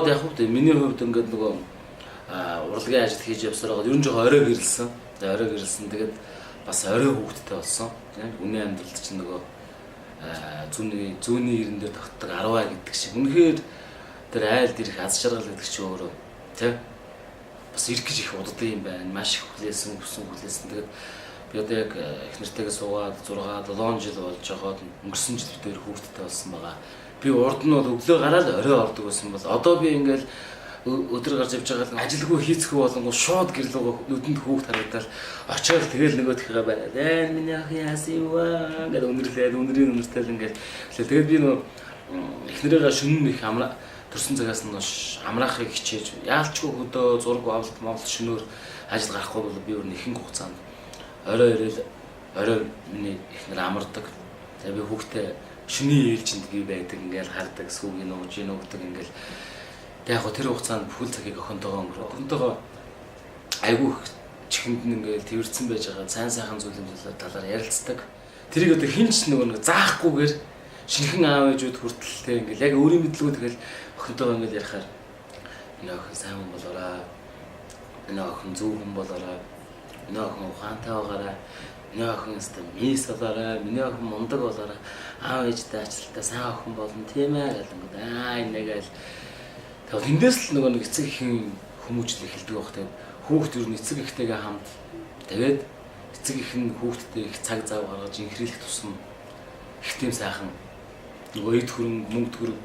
Яг хувьд миний хувьд ингээд нөгөө урлагийн ажил хийж явсараа ер нь жоо орой гэрэлсэн. Орой гэрэлсэн. Тэгээд бас орой хүүхдтэй болсон. Тийм үнэ амьдралд чинь нөгөө зүүнний ирэн дээр тогтдог 10 гэдэг шиг. Үнэхээр тэр айлд ирэх аз жаргал гэдэг чинь өөрөө тийм бас ирэх гэж их удаад юм байна. Маш их хүлээсэн. Тэгээд би одоо яг их нэртэйгээ суугаад 6 7 жил болж байгаад өнгөрсөн жил дээр хүүхдтэй болсон байгаа. Би урд нь бол өглөө гараад орой ордог байсан бол одоо би ингээл өдөр гарч явж байгаа ажилгүй хийцгүй болонгоо шууд гэрлөөгөө нүдэнд хүүхд харагдаад очоод тэгэл нөгөөдхийгээ байгаад миний ах яасан юм аа гэдэг өнөрийн өнөртэй ингээл тэгээд би нөө эхнэрээгээ шөнө их төрсөн цагаас нь амраахыг хичээж яалчгүй хөдөө зураг авалт шөнөөр ажил гарахгүй бол би өөр нэхэн хугацаанд орой миний эхнэр амардаг. Тэгээд би хүүхдээ шөнийн ээлжинд гээ байдаг ингээл хардаг сүүгийн нууж нуугдаг ингээл яг гоо тэр хугацаанд бүхэл цагийг охинтойгоо өнгөрөөд охинтойгоо айгүй чихэнд нь ингээл тэрвэрсэн байж байгаа сайн зүйлийн талаар ярилцдаг. Тэрийг одоо хинч нэг заахгүйгээр шинхэн аав ээжүүд хүртэлтэй ингээл яг өөрийн мэдлгүй тэгэл охинтойгоо ингээл ярихаар энэ охин сайн хүн болоорой. Энэ охин зөв хүн болоорой. Энэ охин ухаантай байгаарай. Миний охин өстө мис болоорой, миний охин мундаг болоорой, аав ээжтэй ачлалтай сайн охин болно тийм ээ гэдэг. Инээгээл. Тэгээд эндээс л нөгөө нэг эцэг ихэн хүмүүжил эхэлдэг байх. Тэгээд хүүхд юу эцэг ихтэйгээ хамт тэгээд эцэг ихэн хүүхдтэй их цаг зав гаргаж инхрийлэх тусам их тийм сайхан нөгөө эд хөрөнгө мөнгө төгрөг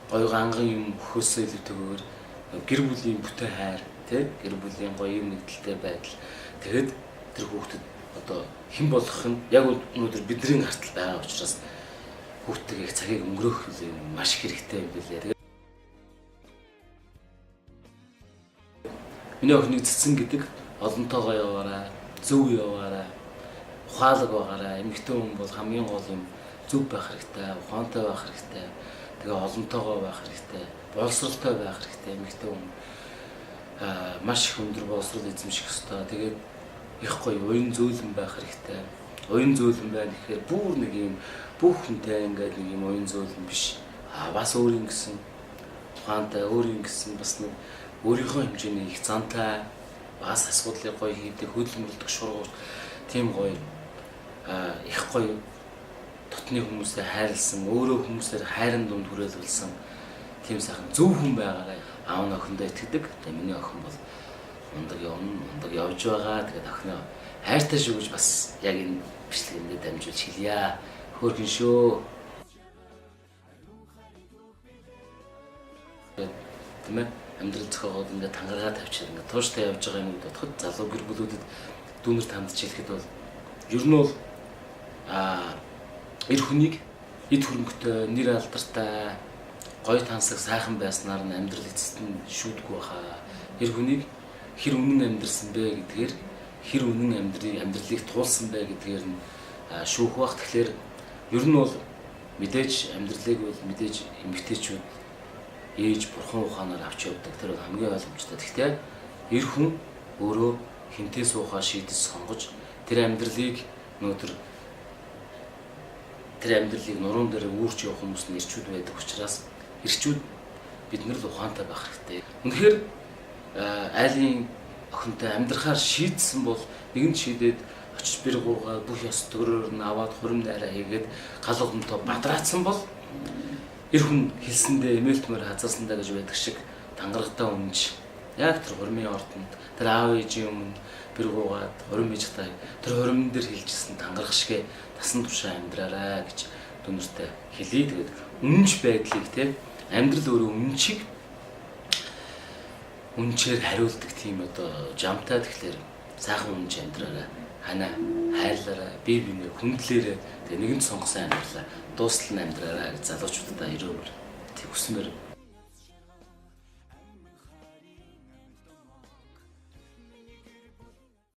гоё ганган юм өгөхөөсөө илүүтэйгээр гэр бүлийн бүтээн хайр тий гэр бүлийн гоё юм нэгдэлтэй байдал тэгээд тэр хүүхдэд одоо хэн болох нь яг өнөөдөр бидний гартал байгаа учраас хүүхдтэйгээ цагийг өнгөрөөх маш хэрэгтэй юм билээ. Миний охиныг цэцэн гэдэг олонтойгоо яваарай, зөв яваарай, ухаалаг байгаарай. Эмэгтэй хүн бол хамгийн гол юм зөв байх хэрэгтэй, ухаантай байх хэрэгтэй. Тэгээ олонтойгоо байх хэрэгтэй, боловсралтай байх хэрэгтэй. Эмэгтэй хүн маш их өндөр боловсрол эзэмших ёстой. Тэгээд их гоё уян зөөлөн байх хэрэгтэй. Уян зөөлөн байна гэхээр бүр нэг юм бүх хүнтэй ингээд нэг юм уян зөөлөн биш. Бас өөрийн гэсэн ухаантай, өөрийн гэсэн бас нэг өөрийнхөө хэмжээний их зантай бас асуудлыг гоё хийдэг, хөдөлмөрлөдөг шургуур тийм гоё их гоё дотны хүмүүстэй хайрлсан, өөрөө хүмүүсээр хайрын дунд хүрээлүүлсэн тийм сайхан зөв хүн байгаарай. Аав нь охиндоо итгэдэг. Тэгээ миний охин бол мундаг явж байгаа. Тэгээд охиноо хайртай шүү гэж бас яг энэ бичлэгэндээ дамжуулж хэлье. Хөөрхөн шүү. Тийм ээ. Амьдрал зохиогоод ингээд тангараа тавьчихсан ингээд тууштай явж байгаа юм бодоход залуу гэр бүлүүдэд дүүнерт хандж хэлэхэд бол ер нь бол эр хүнийг эд хөрөнгөтэй, нэр алдартай, гоё тансаг сайхан байснаар нь амьдрал эцэст нь шүүдгүй баха. Эр хүнийг хэр үнэн амьдрсан бэ гэдгээр хэр үнэн амьдралыг туулсан бэ гэдгээр нь шүүх бах. Тэгэхээр ер нь бол мэдээж амьдралыг бол мэдээж эмэгтэйчүүд ээж бурхан ухаанаар авч явдаг. Тэр бол хамгийн ойлгомжтой. Гэхдээ эр хүн өөрөө хинтээ суухаа шийдэж сонгож тэр амьдралыг нуруунд дээр үүрч явах хүмүүс нь ирчүүд байдаг учраас ирчүүд биднэр л ухаантай байх хэрэгтэй. Үнэхээр айлын охинтой амьдрахаар шийдсэн бол нэгэн шийдээд очиж бэр гуугаа бүх ёс төгрөөр нь аваад хурим дайраа хийгээд гал угамтай бадраацсан бол эр хүн хэлсэндээ эмээлтмөр хазаасандаа гэж байдаг шиг тангарагтаа үнж яг тэр хурмын ордонд тэр аав ээжийн өмнө бэр гуугаад хурим хийж таа тэр хуримн дээр хэлжсэн тангарах шигэ тасан тушаа амьдраарай гэж дүнэртэй хэлий. Тэгээд үнж байдлыг те амьдрал өөрөө үнчээр хариулдаг тийм одоо жамтай. Тэгэхээр сайхан үнж амьдраарай, ханаа хайрлаарай, бие биенээ хүндлээрэй. Тэгээ нэгэн сонгосон амьдралаа дуустал нь амьдраарай гэж залуучуудаа өрөөр тэг хүсмээр